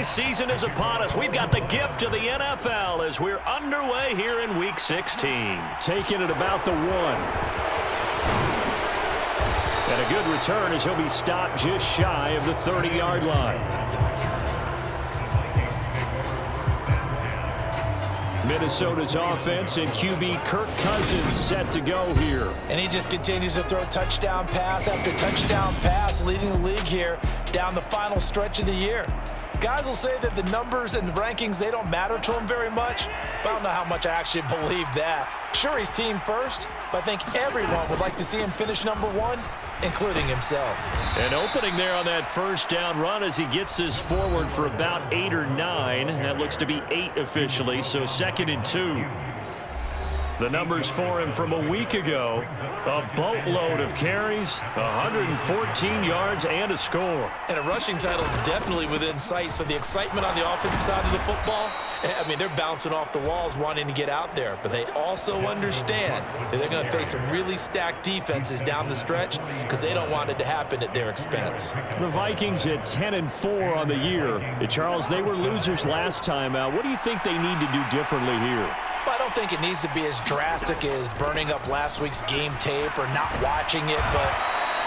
holiday season is upon us. We've got the gift of the NFL as we're underway here in Week 16. Taking it about the 1. And a good return as he'll be stopped just shy of the 30-yard line. Minnesota's offense and QB Kirk Cousins set to go here. And he just continues to throw touchdown pass after touchdown pass, leading the league here down the final stretch of the year. Guys will say that the numbers and the rankings, they don't matter to him very much, but I don't know how much I actually believe that. Sure, he's team first, but I think everyone would like to see him finish number 1, including himself. An opening there on that first down run as he gets this forward for about 8 or 9. That looks to be 8 officially, so 2nd and 2. The numbers for him from a week ago, a boatload of carries, 114 yards, and a score. And a rushing title is definitely within sight, so the excitement on the offensive side of the football, I mean, they're bouncing off the walls wanting to get out there, but they also understand that they're going to face some really stacked defenses down the stretch because they don't want it to happen at their expense. The Vikings at 10-4 on the year. Charles, they were losers last time out. What do you think they need to do differently here? Well, I don't think it needs to be as drastic as burning up last week's game tape or not watching it, but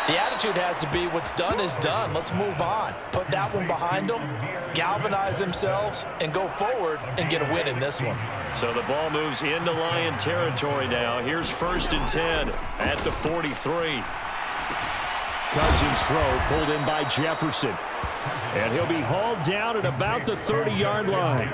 the attitude has to be what's done is done. Let's move on. Put that one behind them, galvanize themselves, and go forward and get a win in this one. So the ball moves into Lion territory now. Here's 1st and 10 at the 43. Cousins throw pulled in by Jefferson. And he'll be hauled down at about the 30-yard line.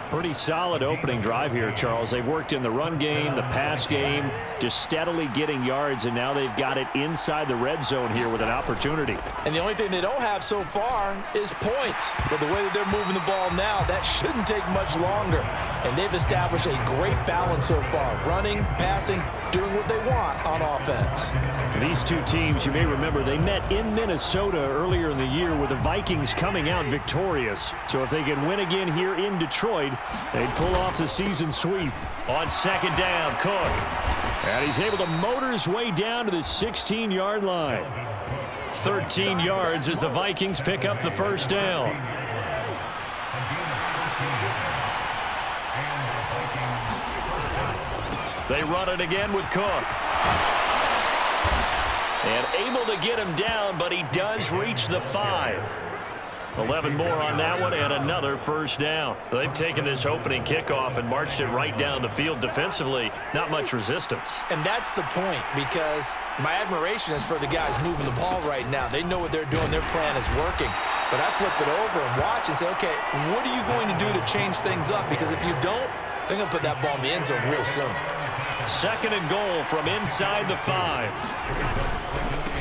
Pretty solid opening drive here, Charles. They've worked in the run game, the pass game, just steadily getting yards, and now they've got it inside the red zone here with an opportunity. And the only thing they don't have so far is points. But the way that they're moving the ball now, that shouldn't take much longer. And they've established a great balance so far, running, passing, doing what they want on offense. These two teams, you may remember, they met in Minnesota earlier in the year with the Vikings coming out victorious. So if they can win again here in Detroit, they'd pull off the season sweep. On 2nd down, Cook. And he's able to motor his way down to the 16-yard line. 13 yards as the Vikings pick up the 1st down. They run it again with Cook. And able to get him down, but he does reach the 5. 11 more on that one and another 1st down. They've taken this opening kickoff and marched it right down the field defensively. Not much resistance. And that's the point, because my admiration is for the guys moving the ball right now. They know what they're doing. Their plan is working. But I flip it over and watch and say, okay, what are you going to do to change things up? Because if you don't, they're going to put that ball in the end zone real soon. 2nd and goal from inside the 5.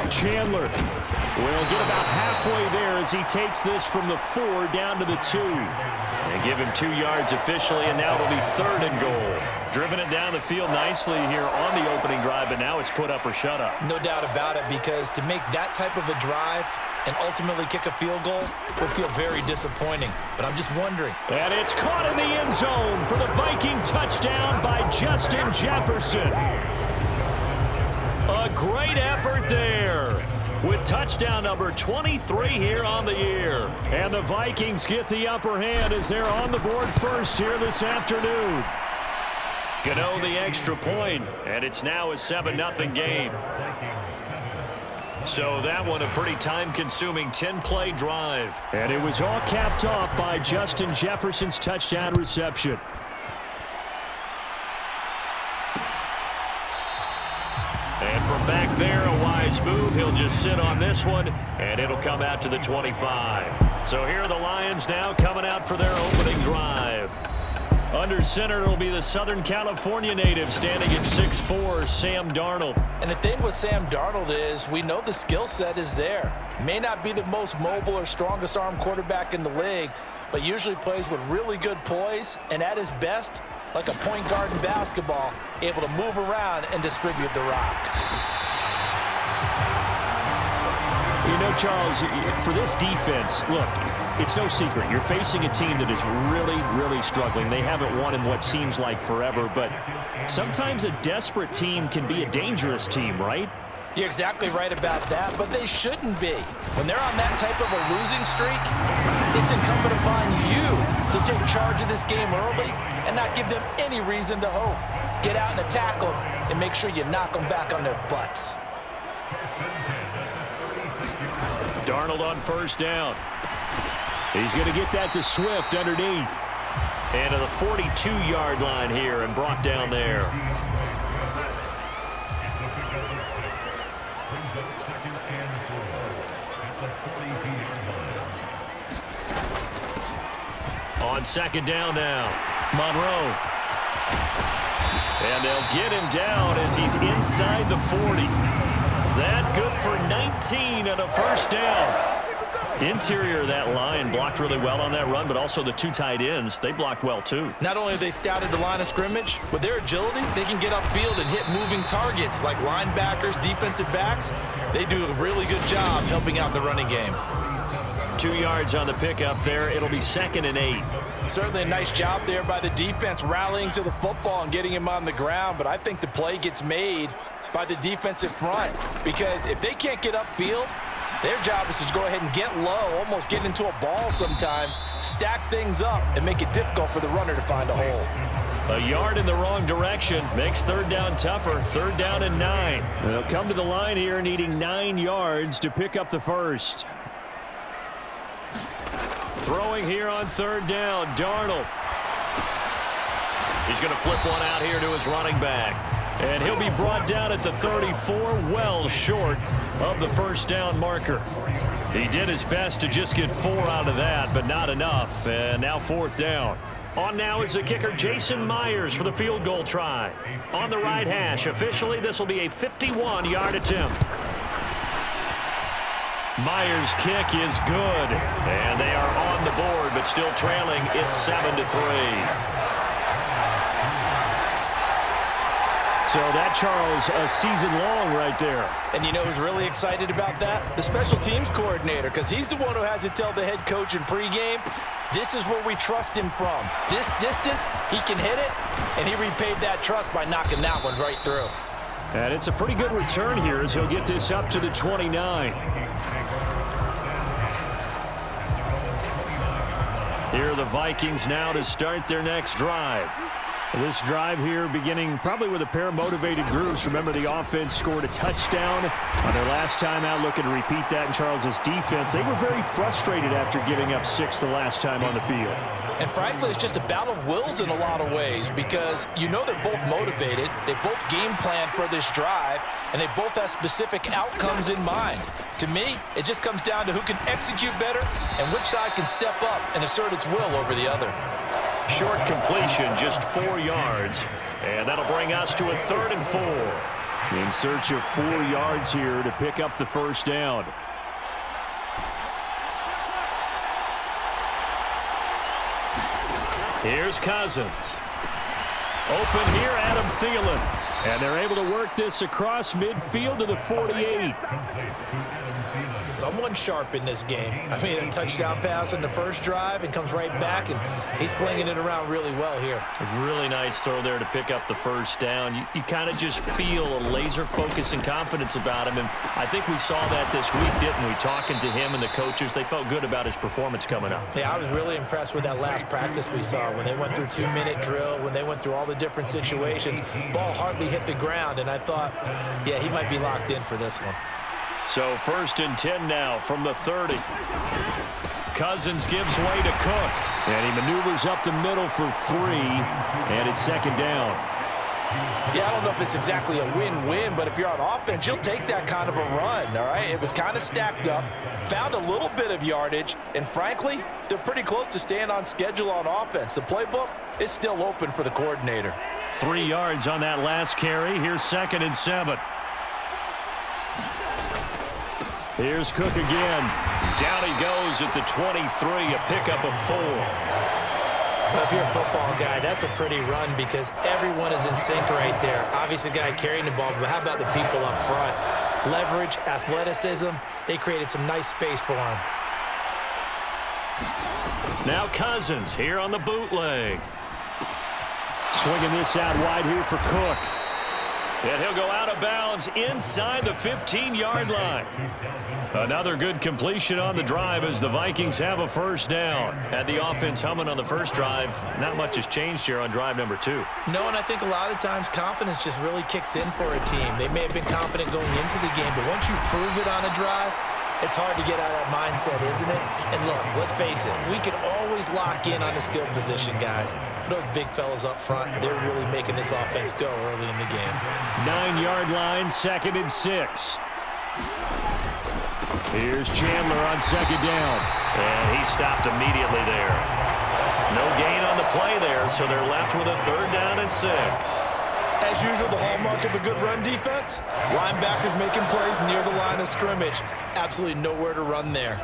Chandler will get about halfway there as he takes this from the 4 down to the 2. They give him 2 yards officially, and now it'll be 3rd and goal. Driven it down the field nicely here on the opening drive, but now it's put up or shut up. No doubt about it, because to make that type of a drive and ultimately kick a field goal would feel very disappointing. But I'm just wondering. And it's caught in the end zone for the Viking touchdown by Justin Jefferson. A great effort there with touchdown number 23 here on the year. And the Vikings get the upper hand as they're on the board first here this afternoon. Gano the extra point, and it's now a 7-0 game. So that one a pretty time-consuming 10-play drive. And it was all capped off by Justin Jefferson's touchdown reception. And from back there, a wise move. He'll just sit on this one, and it'll come out to the 25. So here are the Lions now coming out for their opening drive. Under center, it'll be the Southern California native standing at 6'4", Sam Darnold. And the thing with Sam Darnold is we know the skill set is there. May not be the most mobile or strongest arm quarterback in the league, but usually plays with really good poise, and at his best, like a point guard in basketball, able to move around and distribute the rock. You know, Charles, for this defense, look, it's no secret. You're facing a team that is really, really struggling. They haven't won in what seems like forever, but sometimes a desperate team can be a dangerous team, right? You're exactly right about that, but they shouldn't be. When they're on that type of a losing streak, it's incumbent upon you to take charge of this game early and not give them any reason to hope. Get out and attack them and make sure you knock them back on their butts. Darnold on first down. He's going to get that to Swift underneath. And to the 42-yard line here and brought down there. On second down now, Monroe. And they'll get him down as he's inside the 40. That good for 19 and a first down. Interior of that line blocked really well on that run, but also the two tight ends, they blocked well too. Not only have they scouted the line of scrimmage, with their agility, they can get upfield and hit moving targets like linebackers, defensive backs. They do a really good job helping out the running game. 2 yards on the pickup there. It'll be 2nd and 8. Certainly a nice job there by the defense rallying to the football and getting him on the ground, but I think the play gets made by the defensive front because if they can't get upfield, their job is to go ahead and get low, almost get into a ball sometimes, stack things up, and make it difficult for the runner to find a hole. A yard in the wrong direction makes third down tougher. 3rd down and 9. They'll come to the line here needing 9 yards to pick up the first. Throwing here on 3rd down, Darnold. He's going to flip one out here to his running back. And he'll be brought down at the 34, well short of the first down marker. He did his best to just get 4 out of that, but not enough. And now 4th down. On now is the kicker, Jason Myers, for the field goal try. On the right hash, officially this will be a 51-yard attempt. Myers' kick is good. And they are on the board, but still trailing. It's 7-3. So that, Charles, a season long right there. And you know who's really excited about that? The special teams coordinator, because he's the one who has to tell the head coach in pregame, this is where we trust him from. This distance, he can hit it, and he repaid that trust by knocking that one right through. And it's a pretty good return here as he'll get this up to the 29. Here are the Vikings now to start their next drive. This drive here beginning probably with a pair of motivated groups. Remember, the offense scored a touchdown on their last time out, looking to repeat that in Charles's defense. They were very frustrated after giving up 6 the last time on the field. And frankly, it's just a battle of wills in a lot of ways because you know they're both motivated, they both game plan for this drive, and they both have specific outcomes in mind. To me, it just comes down to who can execute better and which side can step up and assert its will over the other. Short completion, just 4 yards. And that'll bring us to a 3rd and 4. In search of 4 yards here to pick up the first down. Here's Cousins. Open here, Adam Thielen. And they're able to work this across midfield to the 48. Someone sharp in this game. I mean, a touchdown pass in the first drive and comes right back, and he's flinging it around really well here. A really nice throw there to pick up the first down. You kind of just feel a laser focus and confidence about him, and I think we saw that this week, didn't we? Talking to him and the coaches, they felt good about his performance coming up. Yeah, I was really impressed with that last practice we saw when they went through 2-minute drill, when they went through all the different situations. Ball hardly hit the ground, and I thought, yeah, he might be locked in for this one. So 1st and 10 now from the 30. Cousins gives way to Cook. And he maneuvers up the middle for 3. And it's 2nd down. Yeah, I don't know if it's exactly a win-win, but if you're on offense, you'll take that kind of a run, all right? It was kind of stacked up, found a little bit of yardage, and frankly, they're pretty close to staying on schedule on offense. The playbook is still open for the coordinator. 3 yards on that last carry. Here's 2nd and 7. Here's Cook again. Down he goes at the 23, a pickup of 4. Well, if you're a football guy, that's a pretty run because everyone is in sync right there. Obviously, the guy carrying the ball, but how about the people up front? Leverage, athleticism, they created some nice space for him. Now Cousins here on the bootleg. Swinging this out wide here for Cook. And he'll go out of bounds inside the 15-yard line. Another good completion on the drive as the Vikings have a first down. Had the offense humming on the first drive. Not much has changed here on drive number 2. No, and I think a lot of times confidence just really kicks in for a team. They may have been confident going into the game, but once you prove it on a drive, it's hard to get out of that mindset, isn't it? And look, let's face it, we can always lock in on the skill position, guys. But those big fellas up front, they're really making this offense go early in the game. 9-yard line, 2nd and 6. Here's Chandler on 2nd down. And he stopped immediately there. No gain on the play there, so they're left with a 3rd down and 6. As usual, the hallmark of a good run defense, linebackers making plays near the line of scrimmage. Absolutely nowhere to run there.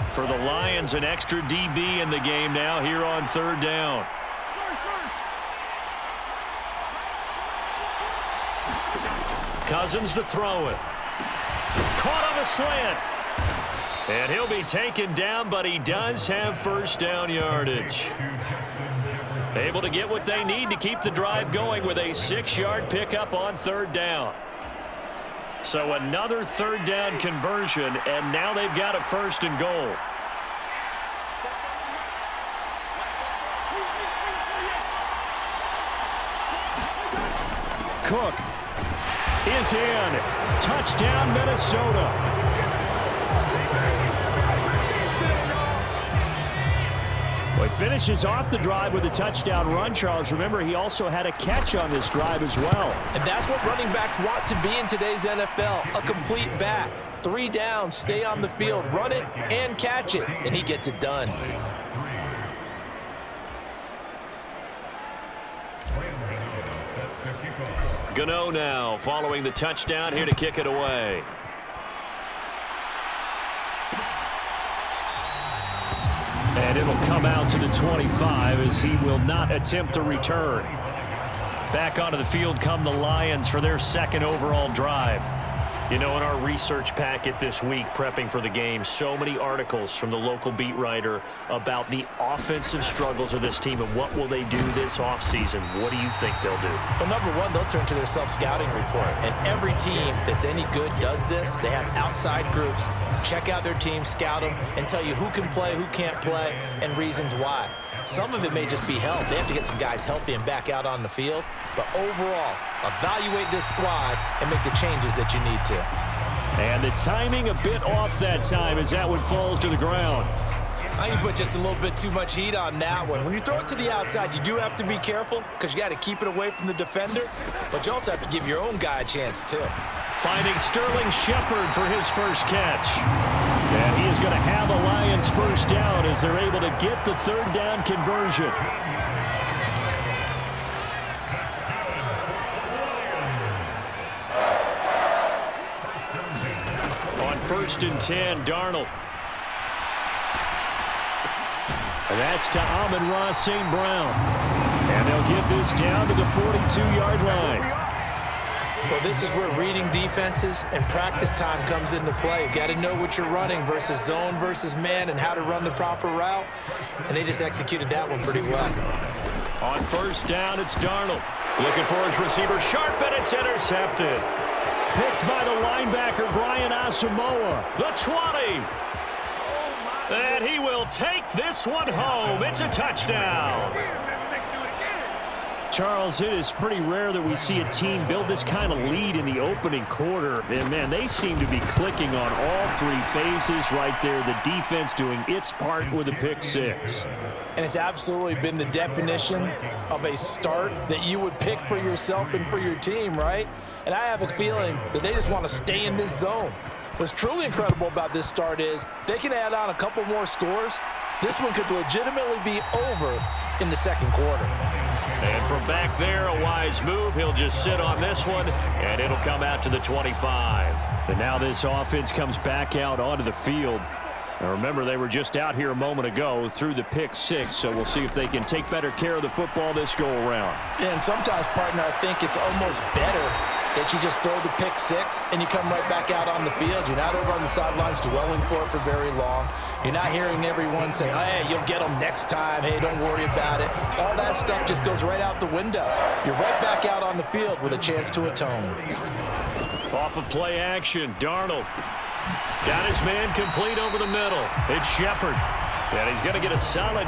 For the Lions, an extra DB in the game now here on 3rd down. Cousins to throw it. Caught on a slant. And he'll be taken down, but he does have first down yardage. Able to get what they need to keep the drive going with a 6-yard pickup on 3rd down. So another 3rd down conversion, and now they've got a 1st and goal. Cook is in. Touchdown, Minnesota. Well, he finishes off the drive with a touchdown run, Charles. Remember, he also had a catch on this drive as well. And that's what running backs want to be in today's NFL, a complete back. 3 downs, stay on the field, run it, and catch it, and he gets it done. Gano now following the touchdown here to kick it away. And it'll come out to the 25 as he will not attempt to return. Back onto the field come the Lions for their 2nd overall drive. You know, in our research packet this week, prepping for the game, so many articles from the local beat writer about the offensive struggles of this team and what will they do this offseason. What do you think they'll do? Well, number one, they'll turn to their self-scouting report. And every team that's any good does this. They have outside groups. Check out their team, scout them, and tell you who can play, who can't play, and reasons why. Some of it may just be health. They have to get some guys healthy and back out on the field. But overall, evaluate this squad and make the changes that you need to. And the timing a bit off that time as that one falls to the ground. I think you put just a little bit too much heat on that one. When you throw it to the outside, you do have to be careful because you got to keep it away from the defender. But you also have to give your own guy a chance, too. Finding Sterling Shepard for his first catch. And he is going to have a Lions first down as they're able to get the 3rd down conversion. On 1st and 10, Darnold. And that's to Amon-Ra St. Brown. And they'll get this down to the 42-yard line. Well, this is where reading defenses and practice time comes into play. You've got to know what you're running versus zone versus man and how to run the proper route. And they just executed that one pretty well. On 1st down, it's Darnold. Looking for his receiver, sharp, and it's intercepted. Picked by the linebacker, Brian Asamoah. The 20. And he will take this one home. It's a touchdown. Charles, it is pretty rare that we see a team build this kind of lead in the opening quarter. And, man, they seem to be clicking on all 3 phases right there. The defense doing its part with a pick 6. And it's absolutely been the definition of a start that you would pick for yourself and for your team, right? And I have a feeling that they just want to stay in this zone. What's truly incredible about this start is they can add on a couple more scores. This one could legitimately be over in the 2nd quarter. And from back there, a wise move. He'll just sit on this one, and it'll come out to the 25. And now this offense comes back out onto the field. Now remember, they were just out here a moment ago through the pick 6, so we'll see if they can take better care of the football this go-around. Yeah, and sometimes, partner, I think it's almost better that you just throw the pick six and you come right back out on the field. You're not over on the sidelines dwelling for it for very long. You're not hearing everyone say, hey, you'll get them next time. Hey, don't worry about it. All that stuff just goes right out the window. You're right back out on the field with a chance to atone. Off of play action, Darnold got his man complete over the middle. It's Shepard, and he's going to get a solid